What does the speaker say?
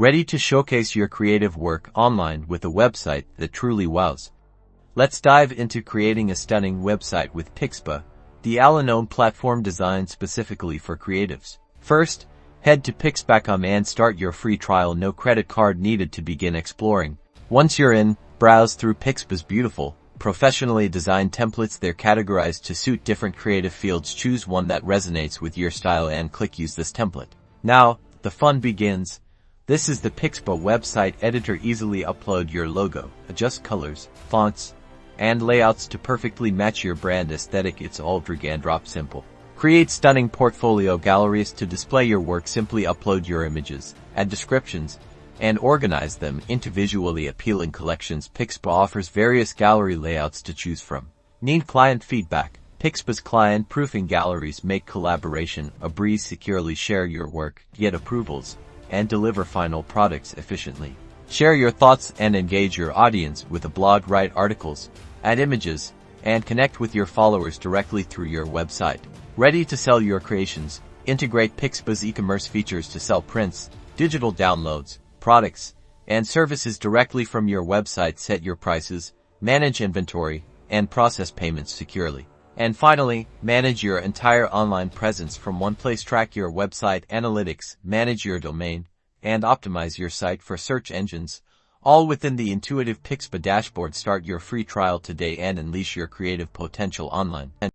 Ready to showcase your creative work online with a website that truly wows? Let's dive into creating a stunning website with Pixpa, the all-in-one platform designed specifically for creatives. First, head to Pixpa.com and start your free trial. No credit card needed to begin exploring. Once you're in, browse through Pixpa's beautiful, professionally designed templates. They're categorized to suit different creative fields. Choose one that resonates with your style and click Use this template. Now, the fun begins. This is the Pixpa website editor. Easily upload your logo, adjust colors, fonts, and layouts to perfectly match your brand aesthetic. It's all drag and drop simple. Create stunning portfolio galleries to display your work. Simply upload your images, add descriptions, and organize them into visually appealing collections. Pixpa offers various gallery layouts to choose from. Need client feedback? Pixpa's client-proofing galleries make collaboration a breeze. Securely share your work, get approvals, and deliver final products efficiently. Share your thoughts and engage your audience with a blog. Write articles, add images, and connect with your followers directly through your website. Ready to sell your creations? Integrate Pixpa's e-commerce features to sell prints, digital downloads, products, and services directly from your website. Set your prices, manage inventory, and process payments securely. And finally, manage your entire online presence from one place. Track your website analytics, manage your domain, and optimize your site for search engines, all within the intuitive Pixpa dashboard. Start your free trial today and unleash your creative potential online.